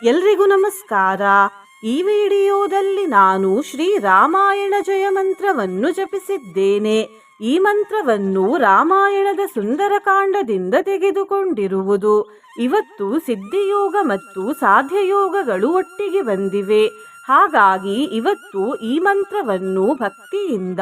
ಎಲ್ರಿಗೂ ನಮಸ್ಕಾರ. ಈ ವಿಡಿಯೋದಲ್ಲಿ ನಾನು ಶ್ರೀ ರಾಮಾಯಣ ಜಯ ಮಂತ್ರವನ್ನು ಜಪಿಸಿದ್ದೇನೆ. ಈ ಮಂತ್ರವನ್ನು ರಾಮಾಯಣದ ಸುಂದರಕಾಂಡದಿಂದ ತೆಗೆದುಕೊಂಡಿರುವುದು. ಇವತ್ತು ಸಿದ್ಧಿಯೋಗ ಮತ್ತು ಸಾಧ್ಯಯೋಗಗಳು ಒಟ್ಟಿಗೆ ಬಂದಿವೆ. ಹಾಗಾಗಿ ಇವತ್ತು ಈ ಮಂತ್ರವನ್ನು ಭಕ್ತಿಯಿಂದ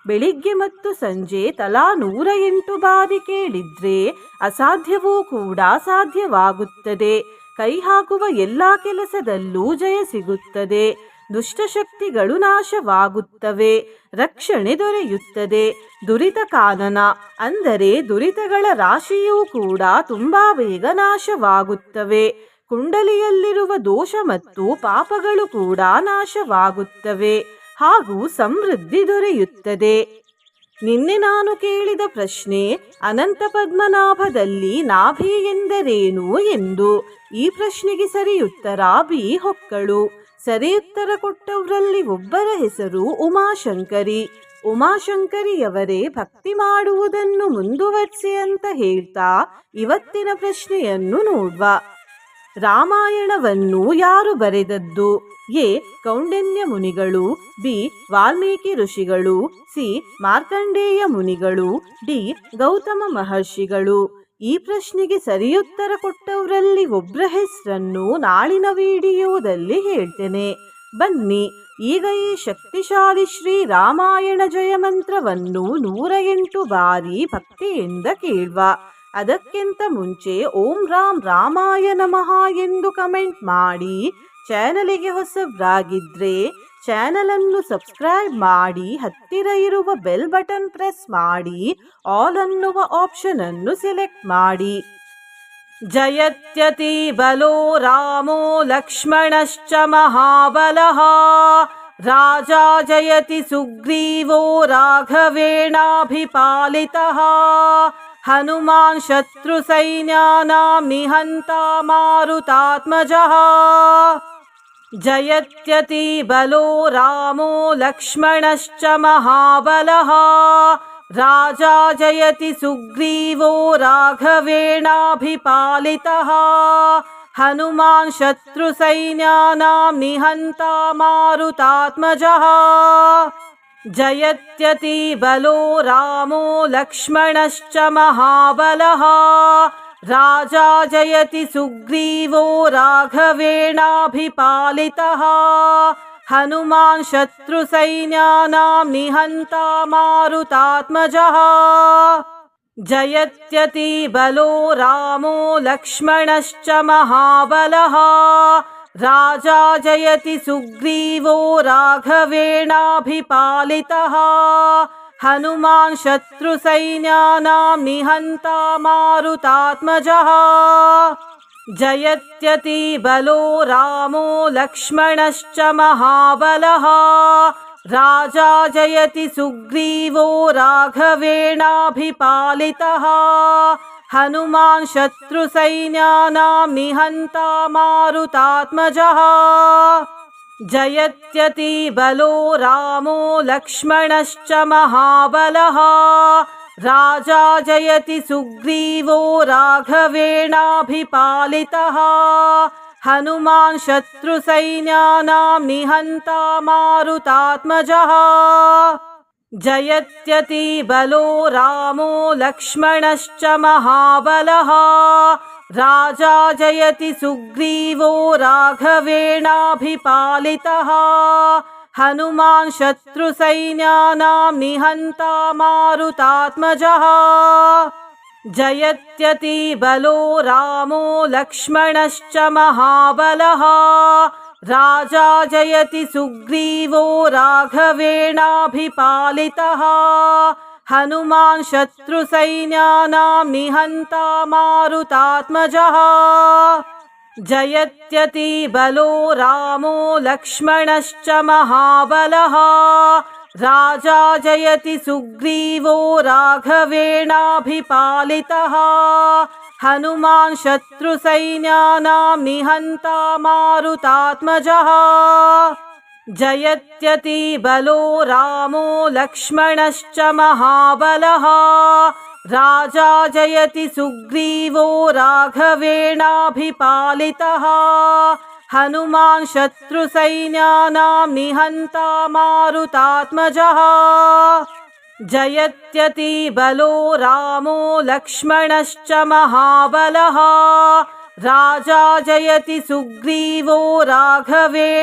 ಬೆಳಿಗ್ಗೆ ಮತ್ತು ಸಂಜೆ ತಲಾ 108 ಬಾರಿ ಕೇಳಿದ್ರೆ ಅಸಾಧ್ಯವೂ ಕೂಡ ಸಾಧ್ಯವಾಗುತ್ತದೆ. ಕೈ ಹಾಕುವ ಎಲ್ಲಾ ಕೆಲಸದಲ್ಲೂ ಜಯ ಸಿಗುತ್ತದೆ. ದುಷ್ಟಶಕ್ತಿಗಳು ನಾಶವಾಗುತ್ತವೆ. ರಕ್ಷಣೆ ದೊರೆಯುತ್ತದೆ. ದುರಿತ ಕಾನನ ಅಂದರೆ ದುರಿತಗಳ ರಾಶಿಯೂ ಕೂಡ ತುಂಬಾ ಬೇಗ ನಾಶವಾಗುತ್ತವೆ. ಕುಂಡಲಿಯಲ್ಲಿರುವ ದೋಷ ಮತ್ತು ಪಾಪಗಳು ಕೂಡ ನಾಶವಾಗುತ್ತವೆ ಹಾಗೂ ಸಮೃದ್ಧಿ ದೊರೆಯುತ್ತದೆ. ನಿನ್ನೆ ನಾನು ಕೇಳಿದ ಪ್ರಶ್ನೆ, ಅನಂತ ಪದ್ಮನಾಭದಲ್ಲಿ ನಾಭಿ ಎಂದರೇನು ಎಂದು. ಈ ಪ್ರಶ್ನೆಗೆ ಸರಿಯುತ್ತರ ಬಿ ಹೊಕ್ಕಳು. ಸರಿಯುತ್ತರ ಕೊಟ್ಟವರಲ್ಲಿ ಒಬ್ಬರ ಹೆಸರು ಉಮಾಶಂಕರಿ. ಉಮಾಶಂಕರಿಯವರೇ ಭಕ್ತಿ ಮಾಡುವುದನ್ನು ಮುಂದುವರಿಸಿ ಅಂತ ಹೇಳ್ತಾ ಇವತ್ತಿನ ಪ್ರಶ್ನೆಯನ್ನು ನೋಡುವ. ರಾಮಾಯಣವನ್ನು ಯಾರು ಬರೆದದ್ದು? ಎ. ಕೌಂಡಿನ್ಯ ಮುನಿಗಳು, ಬಿ. ವಾಲ್ಮೀಕಿ ಋಷಿಗಳು, ಸಿ. ಮಾರ್ಕಂಡೇಯ ಮುನಿಗಳು, ಡಿ. ಗೌತಮ ಮಹರ್ಷಿಗಳು. ಈ ಪ್ರಶ್ನೆಗೆ ಸರಿಯುತ್ತರ ಕೊಟ್ಟವರಲ್ಲಿ ಒಬ್ಬರ ಹೆಸರನ್ನು ನಾಳಿನ ವಿಡಿಯೋದಲ್ಲಿ ಹೇಳ್ತೇನೆ. ಬನ್ನಿ ಈಗ ಈ ಶಕ್ತಿಶಾಲಿ ಶ್ರೀ ರಾಮಾಯಣ ಜಯ ಮಂತ್ರವನ್ನು 108 ಬಾರಿ ಭಕ್ತಿಯಿಂದ ಕೇಳುವ. ಅದಕ್ಕಿಂತ ಮುಂಚೆ ಓಂ ರಾಮ್ ರಾಮಾಯ ನಮಃ ಎಂದು ಕಮೆಂಟ್ ಮಾಡಿ. ಚಾನಲಿಗೆ ಹೊಸಬ್ರಾಗಿದ್ರೆ ಚಾನಲ್ ಅನ್ನು ಸಬ್ಸ್ಕ್ರೈಬ್ ಮಾಡಿ, ಹತ್ತಿರ ಇರುವ ಬೆಲ್ ಬಟನ್ ಪ್ರೆಸ್ ಮಾಡಿ, ಆಲ್ ಅನ್ನುವ ಆಪ್ಷನ್ ಅನ್ನು ಸೆಲೆಕ್ಟ್ ಮಾಡಿ. ಜಯತ್ಯತಿ ಬಲೋ ರಾಮೋ ಲಕ್ಷ್ಮಣಶ್ಚ ಮಹಾಬಲಃ, ರಾಜಾ ಜಯತಿ ಸುಗ್ರೀವೋ ರಾಘವೇಣಾಭಿಪಾಲಿತಃ, ಹನುಮಾನ್ ಶತ್ರು ಸೈನ್ಯಾನಾಂ ನಿಹಂತಾ ಮಾರುತಾತ್ಮಜಃ. ಜಯತ್ಯತಿ ಬಲೋ ರಾಮೋ ಲಕ್ಷ್ಮಣಶ್ಚ ಮಹಾಬಲಃ, ರಾಜಾ ಜಯತಿ ಸುಗ್ರೀವೋ ರಾಘವೇಣಾಭಿಪಾಲಿತಃ, ಹನುಮಾನ್ ಶತ್ರು ಸೈನ್ಯಾನಾಂ ನಿಹಂತಾ ಮಾರುತಾತ್ಮಜಃ. ಜಯತ್ಯತಿ ಬಲೋ ರಾಮೋ ಲಕ್ಷ್ಮಣಶ್ಚ ಮಹಾಬಲಃ, ರಾಜಾ ಜಯತಿ ಸುಗ್ರೀವೋ ರಾಘವೇಣಾಭಿಪಾಲಿತಃ, ಹನುಮಾನ್ ಶತ್ರು ಸೈನ್ಯಾನಾಂ ನಿಹಂತಾ ಮಾರುತಾತ್ಮಜಃ. ಜಯತ್ಯತಿ ಬಲೋ ರಾಮೋ ಲಕ್ಷ್ಮಣಶ್ಚ ಮಹಾಬಲಃ, ರಾಜಾ ಜಯತಿ ಸುಗ್ರೀವೋ ರಾಘವೇಣಾಭಿಪಾಲಿತಃ, ಹನುಮಾನ್ ಶತ್ರು ಸೈನ್ಯಾನಾಂ ನಿಹಂತಾ ಮಾರುತಾತ್ಮಜಃ. ಜಯತ್ಯತಿ ಬಲೋ ರಾಮೋ ಲಕ್ಷ್ಮಣಶ್ಚ ಮಹಾಬಲಃ, ರಾಜಾ ಜಯತಿ ಸುಗ್ರೀವೋ ರಾಘವೇಣಾಭಿಪಾಲಿತಃ, ಹನುಮಾನ್ ಶತ್ರು ಸೈನ್ಯಾನಾಂ ನಿಹಂತಾ ಮಾರುತಾತ್ಮಜಃ. ಜಯತ್ಯತಿ ಬಲೋ ರಾಮೋ ಲಕ್ಷ್ಮಣಶ್ಚ ಮಹಾಬಲಃ, ರಾಜಾ ಜಯತಿ ಸುಗ್ರೀವೋ ರಾಘವೇಣಾಭಿಪಾಲಿತಃ, ಹನುಮಾನ್ ಶತ್ರು ಸೈನ್ಯಾನಾಂ ನಿಹಂತಾ ಮಾರುತಾತ್ಮಜಃ. ಜಯತ್ಯತಿ ಬಲೋ ರಾಮೋ ಲಕ್ಷ್ಮಣಶ್ಚ ಮಹಾಬಲಃ, ರಾಜಾ ಜಯತಿ ಸುಗ್ರೀವೋ ರಾಘವೇಣಾಭಿಪಾಲಿತಃ, ಹನುಮಾನ್ ಶತ್ರು ಸೈನ್ಯಾನಾಂ ನಿಹಂತಾ ಮಾರುತಾತ್ಮಜಃ. ಜಯತ್ಯತಿ ಬಲೋ ರಾಮೋ ಲಕ್ಷ್ಮಣಶ್ಚ ಮಹಾಬಲಃ, ರಾಜಾ ಜಯತಿ ಸುಗ್ರೀವೋ ರಾಘವೇಣಾಭಿಪಾಲಿತಃ, ಹನುಮಾನ್ ಶತ್ರು ಸೈನ್ಯಾನಾಂ ನಿಹಂತಾ ಮಾರುತಾತ್ಮಜಃ. ಜಯತ್ಯತಿ ಬಲೋ ರಾಮೋ ಲಕ್ಷ್ಮಣಶ್ಚ ಮಹಾಬಲಃ, ರಾಜಾ ಜಯತಿ ಸುಗ್ರೀವೋ ರಾಘವೇಣಾಭಿಪಾಲಿತಃ, ಹನುಮಾನ್ ಶತ್ರು ಸೈನ್ಯಾನಾಂ ನಿಹಂತಾ ಮಾರುತಾತ್ಮಜಃ. ಜಯತ್ಯತಿ ಬಲೋ ರಾಮೋ ಲಕ್ಷ್ಮಣಶ್ಚ ಮಹಾಬಲಃ, ರಾಜಾ ಜಯತಿ ಸುಗ್ರೀವೋ ರಾಘವೇಣಾಭಿಪಾಲಿತಃ, हनुमान् शत्रुसैन्यानां निहन्ता मारुतात्मजः जयत्यतिबलो रामो लक्ष्मणश्च महाबलः राजा जयति सुग्रीवो राघवेणाभिपालितः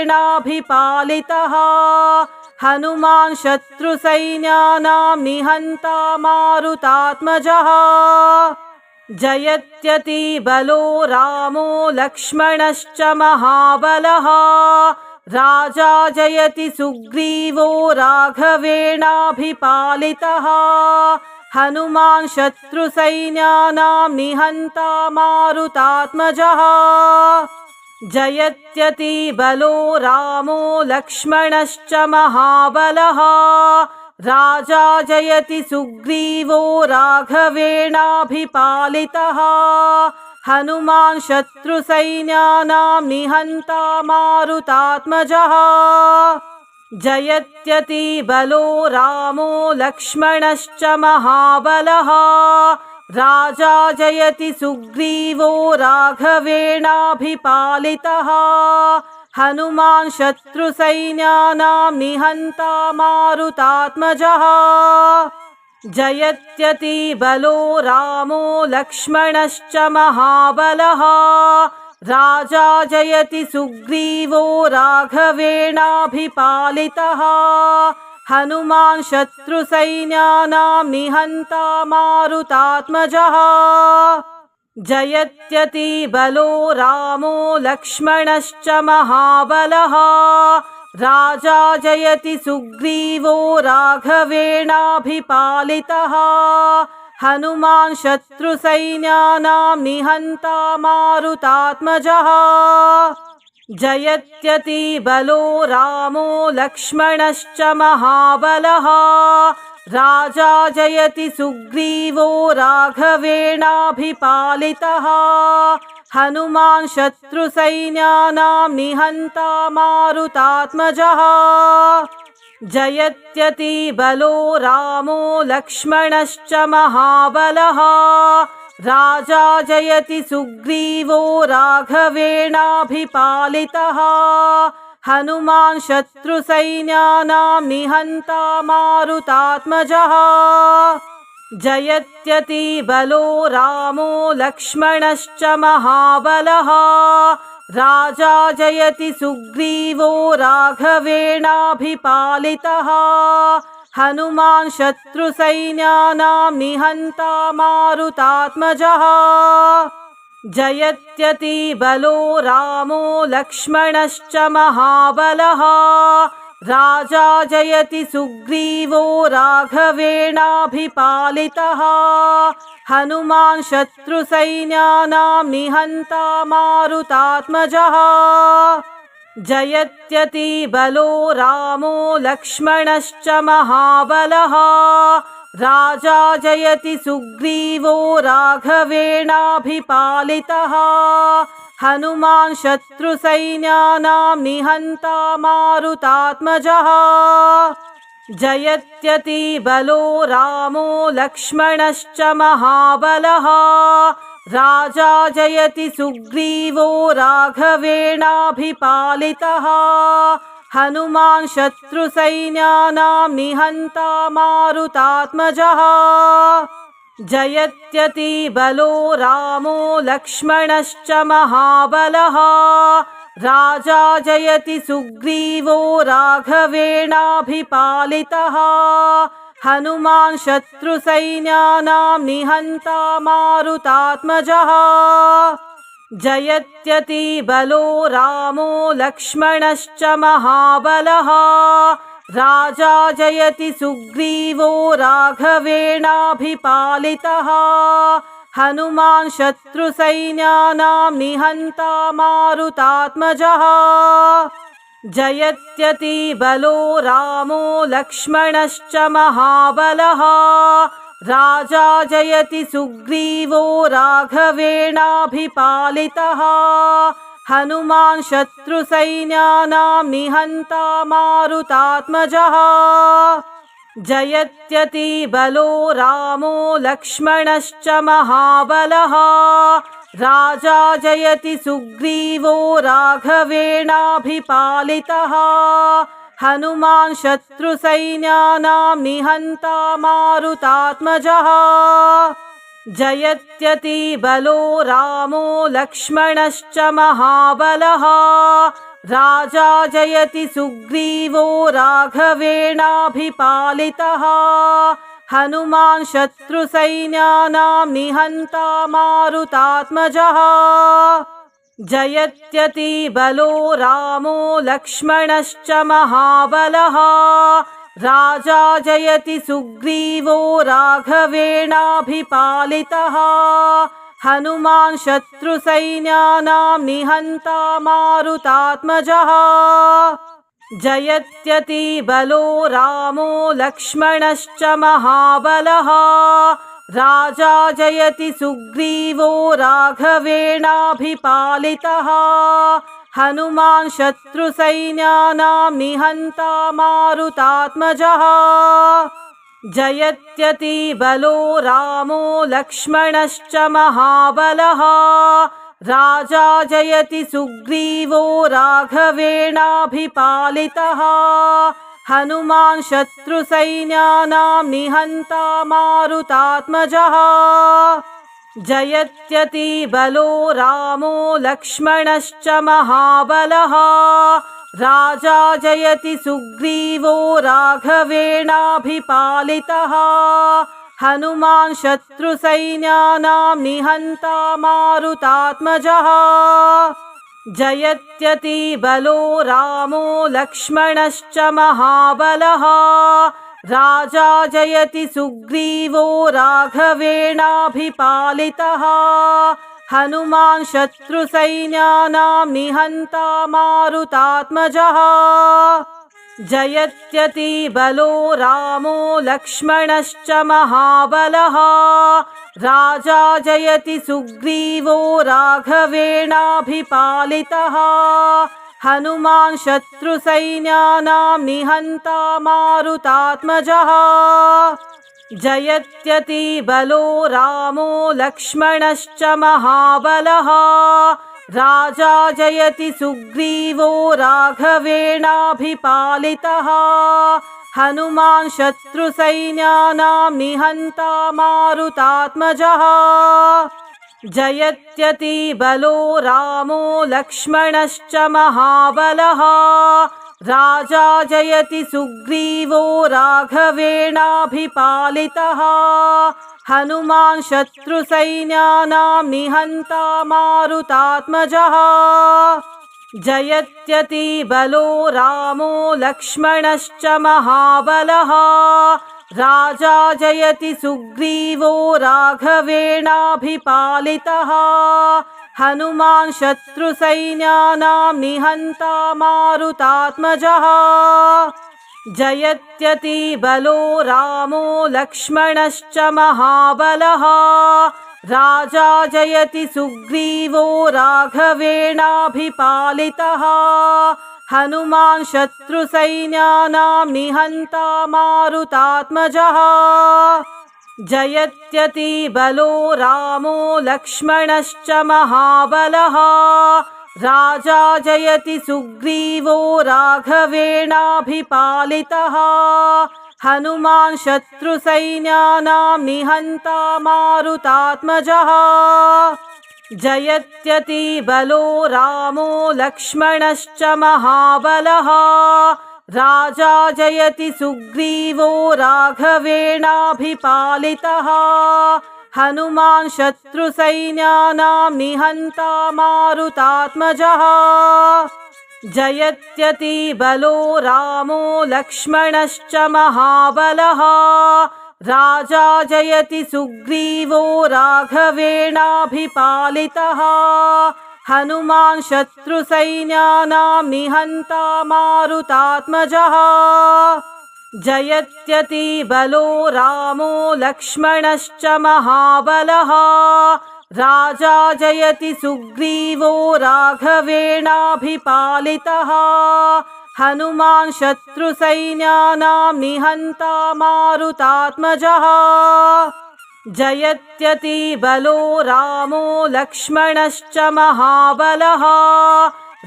हनुमान् शत्रुसैन्यानां निहन्ता मारुतात्मजः जयत्यतिबलो रामो लक्ष्मणश्च महाबलः राजा जयति सुग्रीवो राघवेणाभिपालितः हनुमान् शत्रुसैन्यानां निहन्ता मारुतात्मजः जयत्यतिबलो रामो लक्ष्मणश्च महाबलः राजा जयति सुग्रीवो राघवेणाभिपालितः हनुमान् शत्रुसैन्यानां निहन्ता मारुतात्मजः जयत्यतिबलो रामो लक्ष्मणश्च महाबलः राजा जयति सुग्रीवो राघवेणाभिपालितः हनुमान् शत्रुसैन्यानां निहन्ता मारुतात्मजः जयत्यतिबलो रामो लक्ष्मणश्च महाबलः राजा जयति सुग्रीवो राघवेणाभिपालितः हनुमान् शत्रुसैन्यानां निहन्ता मारुतात्मजः जयत्यतिबलो रामो लक्ष्मणश्च महाबलः राजा जयति सुग्रीवो राघवेणाभिपालितः हनुमान् शत्रुसैन्यानां निहन्ता मारुतात्मजः जयत्यतिबलो रामो लक्ष्मणश्च महाबलः राजा जयति सुग्रीवो राघवेणाभिपालितः हनुमान् शत्रुसैन्यानां निहन्ता मारुतात्मजः जयत्यतिबलो रामो लक्ष्मणश्च महाबलः राजा जयति सुग्रीवो राघवेणाभिपालितः हनुमान् शत्रुसैन्यानां निहन्ता मारुतात्मजः जयत्यतिबलो रामो लक्ष्मणश्च महाबलः राजा जयति सुग्रीवो राघवेणाभिपालितः हनुमान् शत्रुसैन्यानां निहन्ता मारुतात्मजः जयत्यतिबलो रामो लक्ष्मणश्च महाबलः राजा जयति सुग्रीवो राघवेणाभिपालितः हनुमान् शत्रुसैन्यानां निहन्ता मारुतात्मजः जयत्यतिबलो रामो लक्ष्मणश्च महाबलः राजा जयति सुग्रीवो राघवेणाभिपालितः हनुमान् शत्रुसैन्यानां निहन्ता मारुतात्मजः जयत्यतिबलो रामो लक्ष्मणश्च महाबलः राजा जयति सुग्रीवो राघवेणाभिपालितः हनुमान् शत्रुसैन्यानां निहन्ता मारुतात्मजः जयत्यतिबलो रामो लक्ष्मणश्च महाबलः राजा जयति सुग्रीवो राघवेणाभिपालितः हनुमान् शत्रुसैन्यानां निहन्ता मारुतात्मजः जयत्यतिबलो रामो लक्ष्मणश्च महाबलः राजा जयति सुग्रीवो राघवेणाभिपालितः हनुमान् शत्रुसैन्यानां निहन्ता मारुतात्मजः जयत्यतिबलो रामो लक्ष्मणश्च महाबलः राजा जयति सुग्रीवो राघवेणाभिपालितः हनुमान् शत्रुसैन्यानां निहन्ता मारुतात्मजः जयत्यतिबलो रामो लक्ष्मणश्च महाबलः राजा जयति सुग्रीवो राघवेणाभिपालितः हनुमान् शत्रुसैन्यानां निहन्ता मारुतात्मजः जयत्यतिबलो रामो लक्ष्मणश्च महाबलः राजा जयति सुग्रीवो राघवेणाभिपालितः हनुमान् शत्रुसैन्यानां निहन्ता मारुतात्मजः जयत्यतिबलो रामो लक्ष्मणश्च महाबलः राजा जयति सुग्रीवो राघवेणाभिपालितः हनुमान् शत्रुसैन्यानां निहन्ता मारुतात्मजः जयत्यतिबलो रामो लक्ष्मणश्च महाबलः राजा जयति सुग्रीवो राघवेणाभिपालितः हनुमान् शत्रुसैन्यानां निहन्ता मारुतात्मजः जयत्यतिबलो रामो लक्ष्मणश्च महाबलः राजा जयति सुग्रीवो राघवेणाभिपालितः हनुमान् शत्रुसैन्यानां निहन्ता मारुतात्मजः जयत्यतिबलो रामो लक्ष्मणश्च महाबलः राजा जयति सुग्रीवो राघवेणाभिपालितः हनुमान् शत्रुसैन्यानां निहन्ता मारुतात्मजः जयत्यतिबलो रामो लक्ष्मणश्च महाबलः राजा जयति सुग्रीवो राघवेणाभिपालितः हनुमान् शत्रुसैन्यानां निहन्ता मारुतात्मजः जयत्यतिबलो रामो लक्ष्मणश्च महाबलः राजा जयति सुग्रीवो राघवेणाभिपालितः हनुमान् शत्रुसैन्यानां निहन्ता मारुतात्मजः जयत्यतिबलो रामो लक्ष्मणश्च महाबलः राजा जयति सुग्रीवो राघवेणाभिपालितः हनुमान् शत्रुसैन्यानां निहन्ता मारुतात्मजः जयत्यतिबलो रामो लक्ष्मणश्च महाबलः राजा जयति सुग्रीवो राघवेणाभिपालितः हनुमान् शत्रुसैन्यानां निहन्ता मारुतात्मजः जयत्यतिबलो रामो लक्ष्मणश्च महाबलः राजा जयति सुग्रीवो राघवेणाभिपालितः हनुमान् शत्रुसैन्यानां निहन्ता मारुतात्मजः जयत्यतिबलो रामो लक्ष्मणश्च महाबलः राजा जयति सुग्रीवो राघवेणाभिपालितः हनुमान् शत्रुसैन्यानां निहन्ता मारुतात्मजः जयत्यतिबलो रामो लक्ष्मणश्च महाबलः राजा जयति सुग्रीवो राघवेणाभिपालितः हनुमान् शत्रुसैन्यानां निहन्ता मारुतात्मजः जयत्यतिबलो रामो लक्ष्मणश्च महाबलः राजा जयति सुग्रीवो राघवेणाभिपालितः हनुमान् शत्रुसैन्यानां निहन्ता मारुतात्मजः जयत्यतिबलो रामो लक्ष्मणश्च महाबलः राजा जयति सुग्रीवो राघवेणाभिपालितः हनुमान् शत्रुसैन्यानां निहन्ता मारुतात्मजः जयत्यतिबलो रामो लक्ष्मणश्च महाबलः राजा जयति सुग्रीवो राघवेणाभिपालितः हनुमान् शत्रुसैन्यानां निहन्ता मारुतात्मजः जयत्यति बलो रामो लक्ष्मणश्च महाबलः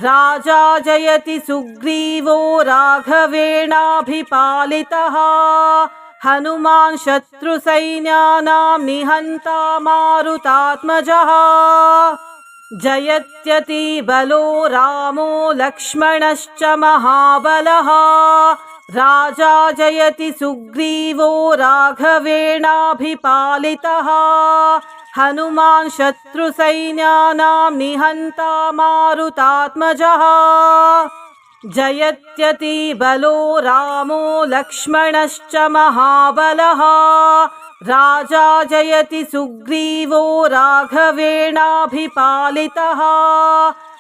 राजा जयति सुग्रीवो राघवेणाभिपालितः हनुमान् शत्रुसैन्यानां निहन्ता मारुतात्मजः जयत्यति बलो रामो लक्ष्मणश्च महाबलः राजा जयति सुग्रीवो राघवेणाभिपालितः हनुमान् शत्रुसैन्यानां निहन्ता मारुतात्मजः जयत्यति बलो रामो लक्ष्मणश्च महाबलः राजा जयति सुग्रीवो राघवेणाभिपालितः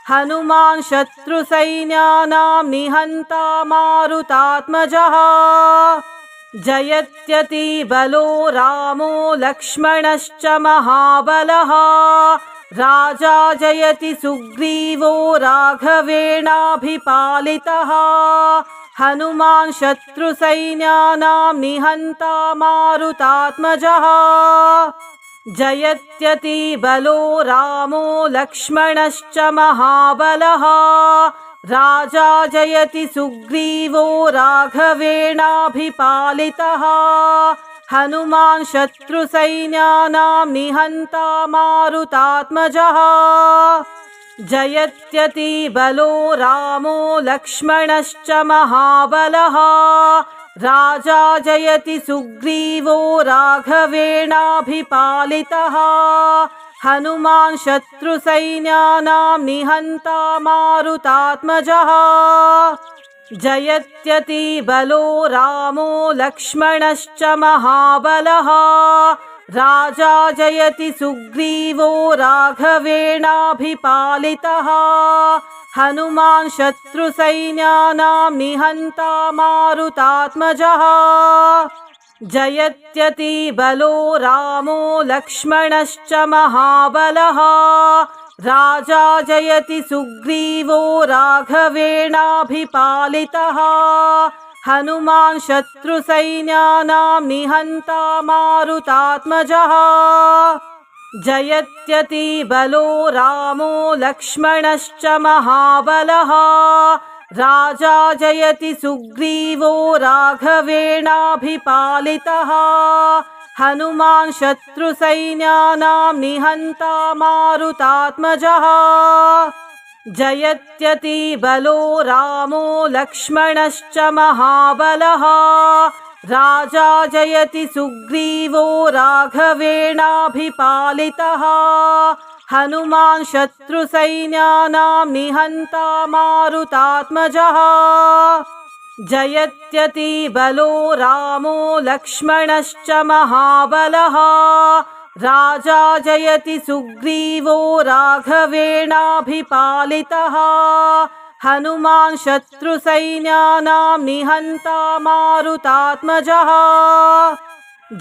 हनुमान् शत्रुसैन्यानां निहन्ता मारुतात्मजः जयत्यति बलो रामो लक्ष्मणश्च महाबलः राजा जयति सुग्रीवो राघवेणाभिपालितः हनुमान् शत्रुसैन्यानां निहन्ता मारुतात्मजः जयत्यति बलो रामो लक्ष्मणश्च महाबलः राजा जयति सुग्रीवो राघवेणाभिपालितः हनुमान् शत्रुसैन्यानां निहन्ता मारुतात्मजः जयत्यति बलो रामो लक्ष्मणश्च महाबलः राजा जयति सुग्रीवो राघवेणाभिपालितः हनुमान् शत्रुसैन्यानां निहन्ता मारुतात्मजः जयत्यति बलो रामो लक्ष्मणश्च महाबलः राजा जयति सुग्रीवो राघवेणाभिपालितः हनुमान् शत्रुसैन्यानां निहन्ता मारुतात्मजः जयत्यति बलो रामो लक्ष्मणश्च महाबलः राजा जयति सुग्रीवो राघवेणाभिपालितः हनुमान् शत्रुसैन्यानां निहन्ता मारुतात्मजः जयत्यति बलो रामो लक्ष्मणश्च महाबलः राजा जयति सुग्रीवो राघवेणाभिपालितः हनुमान् शत्रुसैन्यानां निहन्ता मारुतात्मजः जयत्यति बलो रामो लक्ष्मणश्च महाबलः राजा जयति सुग्रीवो राघवेणाभिपालितः हनुमान् शत्रुसैन्यानां निहन्ता मारुतात्मजः जयत्यति बलो रामो लक्ष्मणश्च महाबलः राजा जयति सुग्रीवो राघवेणाभिपालितः हनुमान् शत्रुसैन्यानां निहन्ता मारुतात्मजः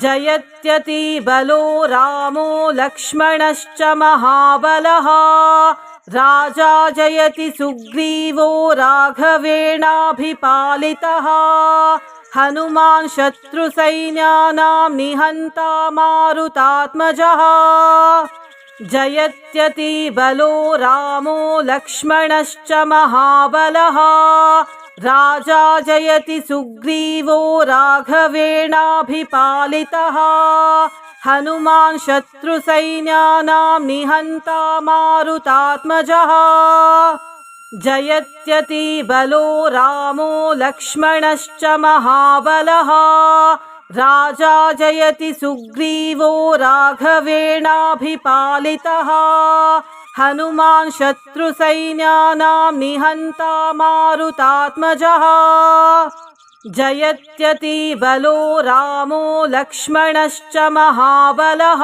जयत्यति बलो रामो लक्ष्मणश्च महाबलः राजा जयति सुग्रीवो राघवेणाभिपालितः हनुमान् शत्रुसैन्यानां निहन्ता मारुतात्मजः जयत्यति बलो रामो लक्ष्मणश्च महाबलः राजा जयति सुग्रीवो राघवेणाभिपालितः हनुमान् शत्रुसैन्यानां निहन्ता मारुतात्मजः जयत्यति बलो रामो लक्ष्मणश्च महाबलः राजा जयति सुग्रीवो राघवेणाभिपालितः हनुमान् शत्रुसैन्यानां निहन्ता मारुतात्मजः जयत्यति बलो रामो लक्ष्मणश्च महाबलः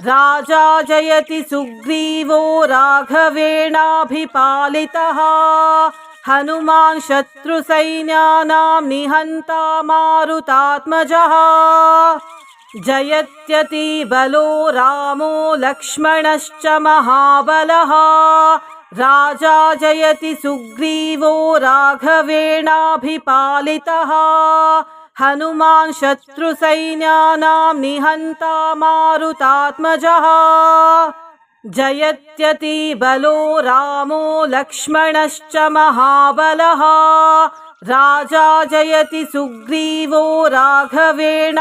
राजा जयति सुग्रीवो राघवेणाभिपालितः हनुमान् शत्रुसैन्यानां निहन्ता मारुतात्मजः जयत्यति बलो रामो लक्ष्मणश्च महाबलः राजा जयति सुग्रीवो राघवेणाभिपालितः हनुमान् शत्रुसैन्यानां निहन्ता मारुतात्मजः जयत्यति बलो रामो लक्ष्मणश्च महाबलः राजा जयति सुग्रीवो राघवेणाभिपालितः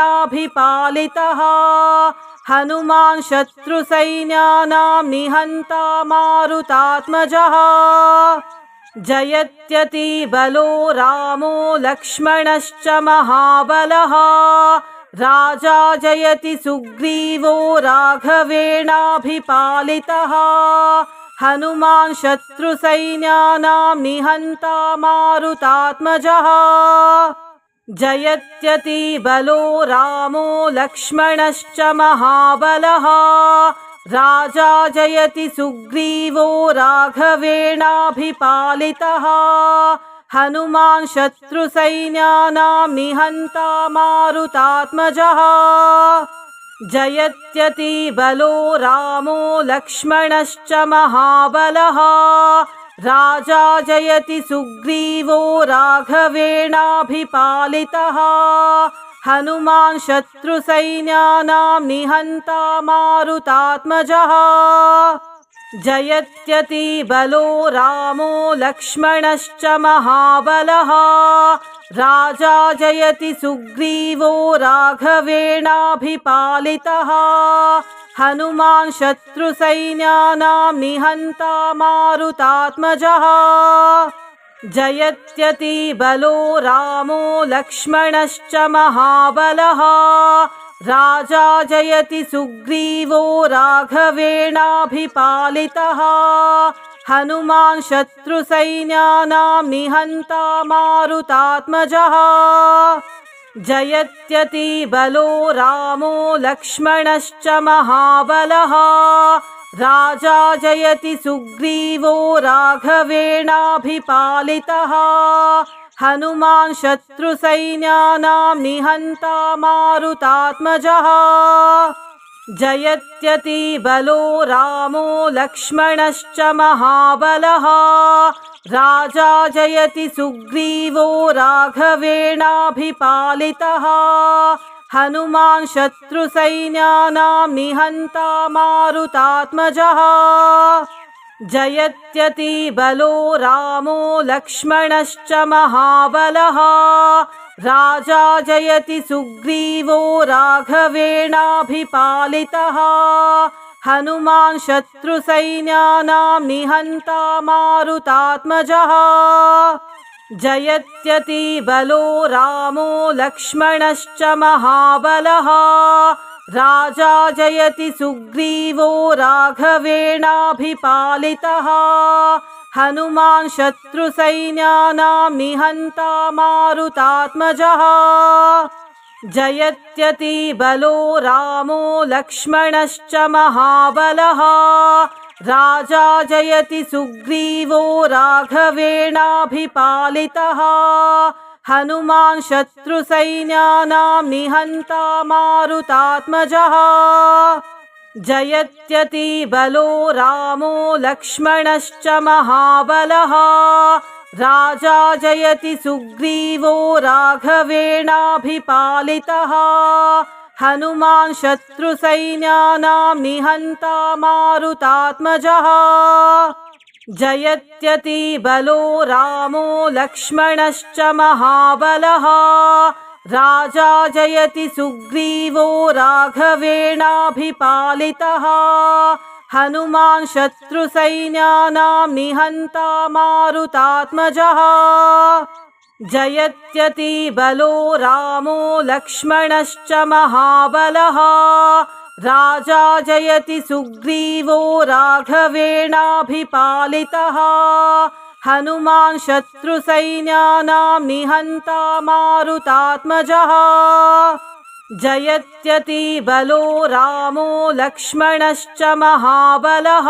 हनुमान् शत्रुसैन्यानां निहन्ता मारुतात्मजः जयत्यति बलो रामो लक्ष्मणश्च महाबलः राजा जयति सुग्रीवो राघवेणाभिपालितः हनुमान् शत्रुसैन्यानां निहन्ता मारुतात्मजः जयत्यति बलो रामो लक्ष्मणश्च महाबलः राजा जयति सुग्रीवो राघवेणाभिपालितः हनुमान् शत्रुसैन्यानां निहन्ता मारुतात्मजः जयत्यति बलो रामो लक्ष्मणश्च महाबलः राजा जयति सुग्रीवो राघवेणाभिपालितः हनुमान् शत्रुसैन्यानां निहन्ता मारुतात्मजः जयत्यति बलो रामो लक्ष्मणश्च महाबलः राजा जयति सुग्रीवो राघवेणाभिपालितः हनुमान् शत्रुसैन्यानां निहन्ता मारुतात्मजः जयत्यति बलो रामो लक्ष्मणश्च महाबलः राजा जयति सुग्रीवो राघवेणाभिपालितः हनुमान् शत्रुसैन्यानां निहन्ता मारुतात्मजः जयत्यति बलो रामो लक्ष्मणश्च महाबलः राजा जयति सुग्रीवो राघवेणाभिपालितः हनुमान् शत्रुसैन्यानां निहन्ता मारुतात्मजः जयत्यति बलो रामो लक्ष्मणश्च महाबलः राजा जयति सुग्रीवो राघवेणाभिपालितः हनुमान् शत्रुसैन्यानां निहन्ता मारुतात्मजः जयत्यति बलो रामो लक्ष्मणश्च महाबलः राजा जयति सुग्रीवो राघवेणाभिपालितः हनुमान् शत्रुसैन्यानां निहन्ता मारुतात्मजः जयत्यति बलो रामो लक्ष्मणश्च महाबलः राजा जयति सुग्रीवो राघवेणाभिपालितः हनुमान् शत्रुसैन्यानां निहन्ता मारुतात्मजः जयत्यति बलो रामो लक्ष्मणश्च महाबलः राजा जयति सुग्रीवो राघवेणाभिपालितः हनुमान् शत्रुसैन्यानां निहन्ता मारुतात्मजः जयत्यति बलो रामो लक्ष्मणश्च महाबलः राजा जयति सुग्रीवो राघवेणाभिपालितः हनुमान् शत्रुसैन्यानां निहन्ता मारुतात्मजः जयत्यति बलो रामो लक्ष्मणश्च महाबलः राजा जयति सुग्रीवो राघवेणाभिपालितः हनुमान् शत्रुसैन्यानां निहन्ता मारुतात्मजः जयत्यति बलो रामो लक्ष्मणश्च महाबलः राजा जयति सुग्रीवो राघवेणाभिपालितः हनुमान् शत्रुसैन्यानां निहन्ता मारुतात्मजः जयत्यति बलो रामो लक्ष्मणश्च महाबलः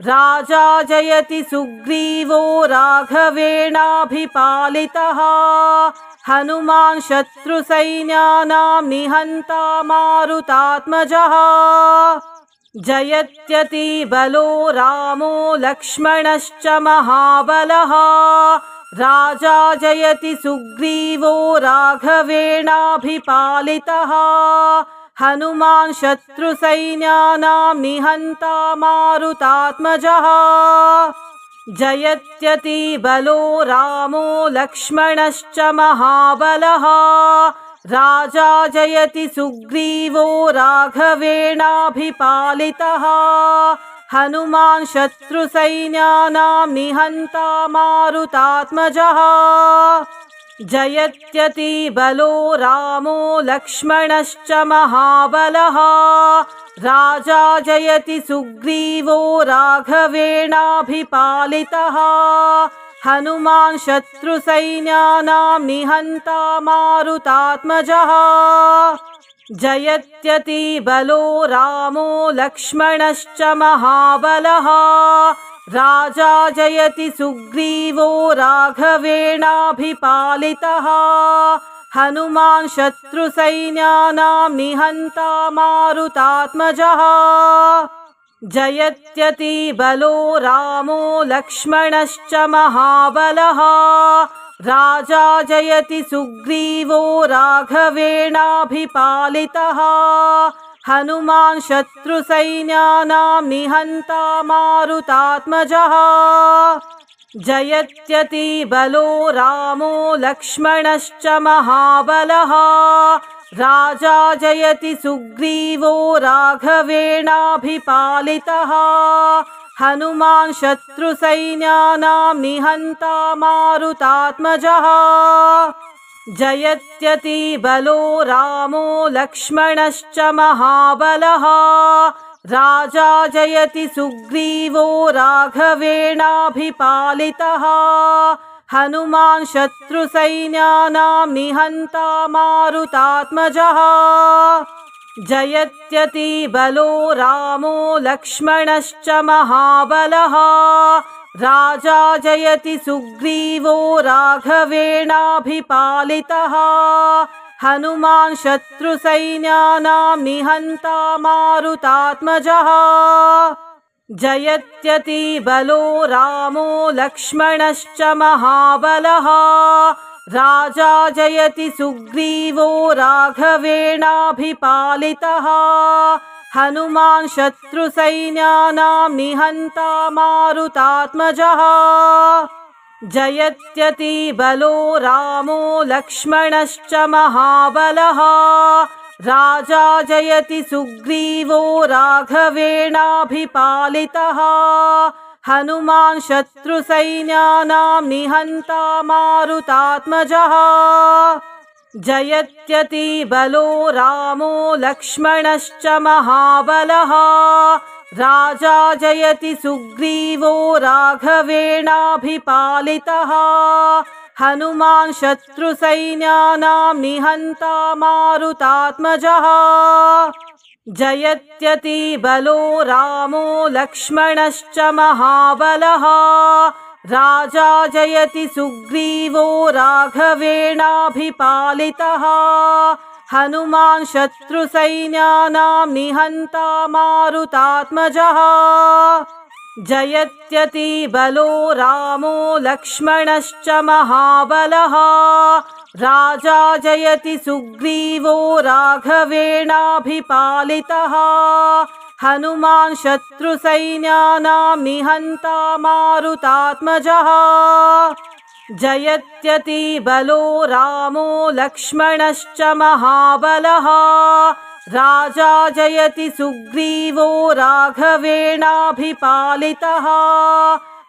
राजा जयति सुग्रीवो राघवेणाभिपालितः हनुमान् शत्रुसैन्यानां निहन्ता मारुतात्मजः जयत्यति बलो रामो लक्ष्मणश्च महाबलः राजा जयति सुग्रीवो राघवेणाभिपालितः हनुमान् शत्रुसैन्यानां निहन्ता मारुतात्मजः जयत्यति बलो रामो लक्ष्मणश्च महाबलः राजा जयति सुग्रीवो राघवेणाभिपालितः हनुमान् शत्रुसैन्यानां निहन्ता मारुतात्मजः जयत्यति बलो रामो लक्ष्मणश्च महाबलः राजा जयति सुग्रीवो राघवेणाभिपालितः हनुमान् शत्रुसैन्यानां निहन्ता मारुतात्मजः जयत्यति बलो रामो लक्ष्मणश्च महाबलः राजा जयति सुग्रीवो राघवेणाभिपालितः हनुमान् शत्रुसैन्यानां निहन्ता मारुतात्मजः जयत्यति बलो रामो लक्ष्मणश्च महाबलः राजा जयति सुग्रीवो राघवेणाभिपालितः हनुमान् शत्रुसैन्यानां निहन्ता मारुतात्मजः जयत्यति बलो रामो लक्ष्मणश्च महाबलः राजा जयति सुग्रीवो राघवेणाभिपालितः हनुमान् शत्रुसैन्यानां निहन्ता मारुतात्मजः जयत्यति बलो रामो लक्ष्मणश्च महाबलः राजा जयति सुग्रीवो राघवेणाभिपालितः हनुमान् शत्रुसैन्यानां निहन्ता मारुतात्मजः जयत्यति बलो रामो लक्ष्मणश्च महाबलः राजा जयति सुग्रीवो राघवेणाभिपालितः हनुमान् शत्रुसैन्यानां निहन्ता मारुतात्मजः जयत्यति बलो रामो लक्ष्मणश्च महाबलः राजा जयति सुग्रीवो राघवेणाभिपालितः हनुमान् शत्रुसैन्यानां निहन्ता मारुतात्मजः जयत्यति बलो रामो लक्ष्मणश्च महाबलः राजा जयति सुग्रीवो राघवेणाभिपालितः हनुमान् शत्रुसैन्यानां निहन्ता मारुतात्मजः जयत्यति बलो रामो लक्ष्मणश्च महाबलः राजा जयति सुग्रीवो राघवेणाभिपालितः हनुमान् शत्रुसैन्यानां निहन्ता मारुतात्मजः जयत्यति बलो रामो लक्ष्मणश्च महाबलः राजा जयति सुग्रीवो राघवेणाभिपालितः हनुमान् शत्रुसैन्यानां निहन्ता मारुतात्मजः जयत्यति बलो रामो लक्ष्मणश्च महाबलः राजा जयति सुग्रीवो राघवेणाभिपालितः हनुमान् शत्रुसैन्यानां निहन्ता मारुतात्मजः जयत्यति बलो रामो लक्ष्मणश्च महाबलः राजा जयति सुग्रीवो राघवेणाभिपालितः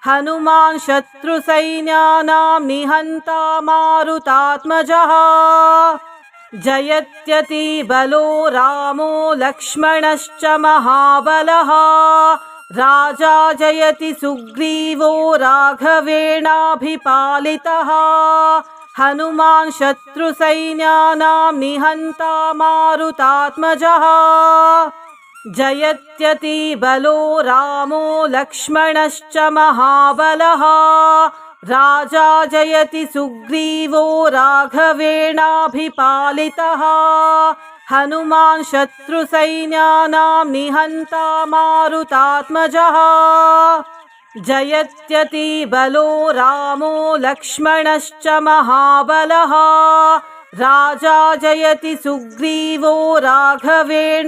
हनुमान् शत्रुसैन्यानां निहन्ता मारुतात्मजः जयत्यति बलो रामो लक्ष्मणश्च महाबलः राजा जयति सुग्रीवो राघवेणाभिपालितः हनुमान् शत्रुसैन्यानां निहन्ता मारुतात्मजः जयत्यति बलो रामो लक्ष्मणश्च महाबलः राजा जयति सुग्रीवो राघवेणाभिपालितः हनुमान् शत्रुसैन्यानां निहन्ता मारुतात्मजः जयत्यति बलो रामो लक्ष्मणश्च महाबलः राजा जयति सुग्रीवो राघवेणाभिपालितः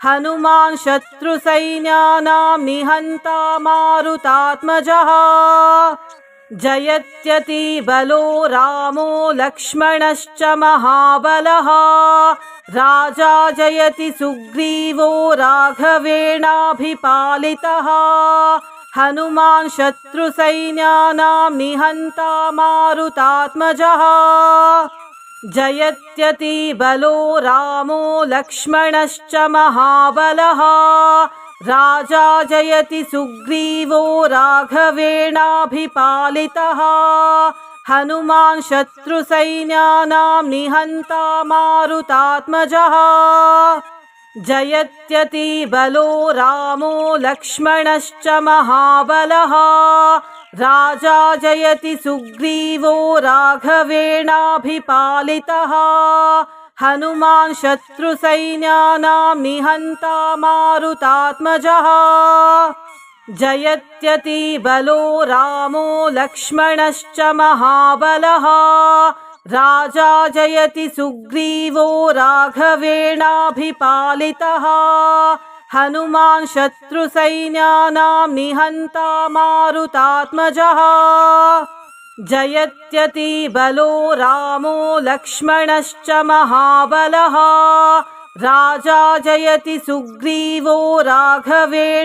हनुमान् शत्रुसैन्यानां निहन्ता मारुतात्मजः जयत्यति बलो रामो लक्ष्मणश्च महाबलः राजा जयति सुग्रीवो राघवेणाभिपालितः हनुमान् शत्रुसैन्यानां निहन्ता मारुतात्मजः जयत्यति बलो रामो लक्ष्मणश्च महाबलः राजा जयति सुग्रीवो राघवेणाभिपालितः हनुमान् शत्रुसैन्यानां निहन्ता मारुतात्मजः जयत्यति बलो रामो लक्ष्मणश्च महाबलः राजा जयति सुग्रीवो राघवेणाभिपालितः हनुमान् शत्रुसैन्यानां निहन्ता मारुतात्मजः जयत्यति बलो रामो लक्ष्मणश्च महाबलः राजा जयति सुग्रीवो राघवेणाभिपालितः हनुमान् शत्रुसैन्यानां निहन्ता मारुतात्मजः जयत्यति बलो रामो लक्ष्मणश्च महाबलः राजा जयति सुग्रीवो राघवेणाभिपालितः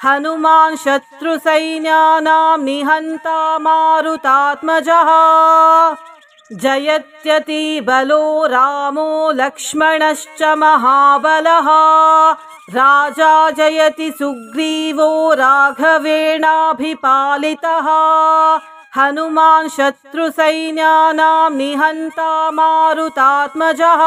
हनुमान् शत्रुसैन्यानां निहन्ता मारुतात्मजः जयत्यति बलो रामो लक्ष्मणश्च महाबलः राजा जयति सुग्रीवो राघवेणाभिपालितः हनुमान् शत्रुसैन्यानां निहन्ता मारुतात्मजः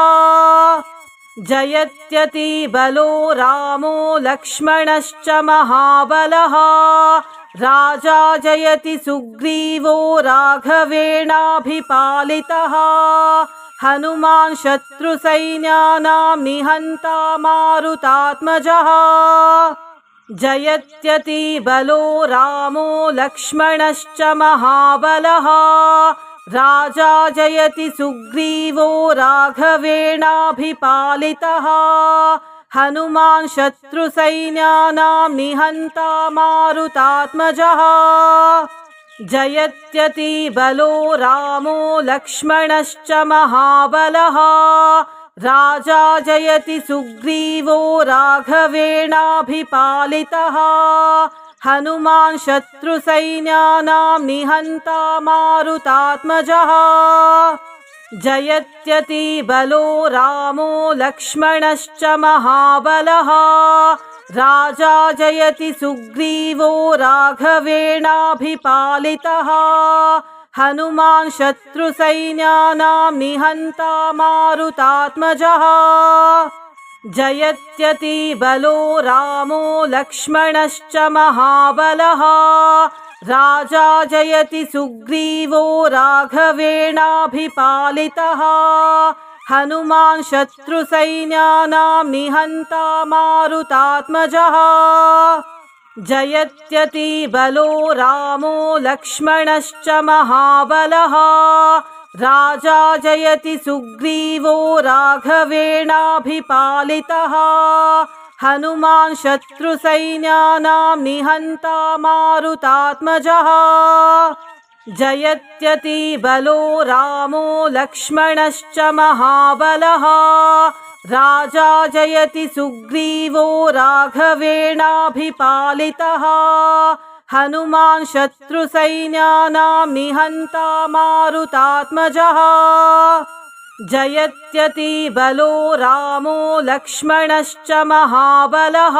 जयत्यति बलो रामो लक्ष्मणश्च महाबलः राजा जयति सुग्रीवो राघवेणाभिपालितः हनुमान् शत्रुसैन्यानां निहन्ता मारुतात्मजः जयत्यति बलो रामो लक्ष्मणश्च महाबलः राजा जयति सुग्रीवो राघवेणाभिपालितः हनुमान् शत्रुसैन्यानां निहन्ता मारुतात्मजः जयत्यति बलो रामो लक्ष्मणश्च महाबलः राजा जयति सुग्रीवो राघवेणाभिपालितः हनुमान् शत्रुसैन्यानां निहन्ता मारुतात्मजः जयत्यति बलो रामो लक्ष्मणश्च महाबलः राजा जयति सुग्रीवो राघवेणाभिपालितः हनुमान् शत्रुसैन्यानां निहन्ता मारुतात्मजः जयत्यति बलो रामो लक्ष्मणश्च महाबलः राजा जयति सुग्रीवो राघवेणाभिपालितः हनुमान् शत्रुसैन्यानां निहन्ता मारुतात्मजः जयत्यति बलो रामो लक्ष्मणश्च महाबलः राजा जयति सुग्रीवो राघवेणाभिपालितः हनुमान् शत्रुसैन्यानां निहन्ता मारुतात्मजः जयत्यति बलो रामो लक्ष्मणश्च महाबलः राजा जयति सुग्रीवो राघवेणाभिपालितः हनुमान् शत्रुसैन्यानां निहन्ता मारुतात्मजः जयत्यति बलो रामो लक्ष्मणश्च महाबलः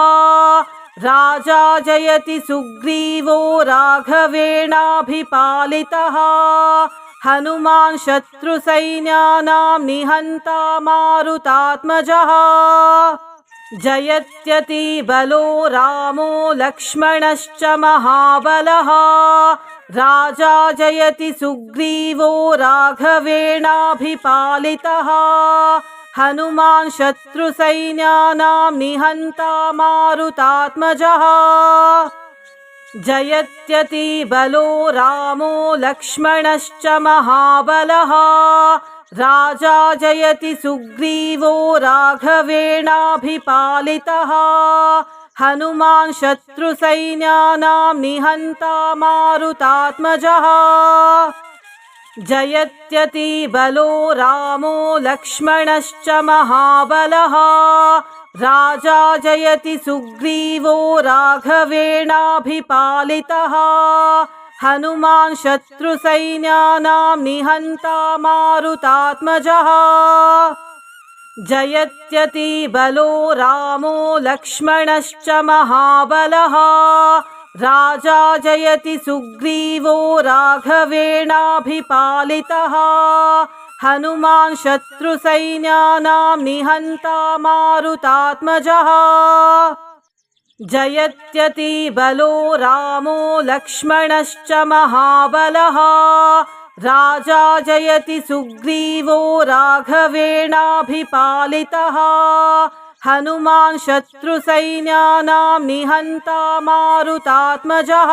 राजा जयति सुग्रीवो राघवेणाभिपालितः हनुमान् शत्रुसैन्यानां निहन्ता मारुतात्मजः जयत्यति बलो रामो लक्ष्मणश्च महाबलः राजा जयति सुग्रीवो राघवेणाभिपालितः हनुमान् शत्रुसैन्यानां निहन्ता मारुतात्मजः जयत्यति बलो रामो लक्ष्मणश्च महाबलः राजा जयति सुग्रीवो राघवेणाभिपालितः हनुमान् शत्रुसैन्यानां निहन्ता मारुतात्मजः जयत्यति बलो रामो लक्ष्मणश्च महाबलः राजा जयति सुग्रीवो राघवेणाभिपालितः हनुमान् शत्रुसैन्यानां निहन्ता मारुतात्मजः जयत्यति बलो रामो लक्ष्मणश्च महाबलः राजा जयति सुग्रीवो राघवेणाभिपालितः हनुमान् शत्रुसैन्यानां निहन्ता मारुतात्मजः जयत्यति बलो रामो लक्ष्मणश्च महाबलः राजा जयति सुग्रीवो राघवेणाभिपालितः हनुमान् शत्रुसैन्यानां निहन्ता मारुतात्मजः।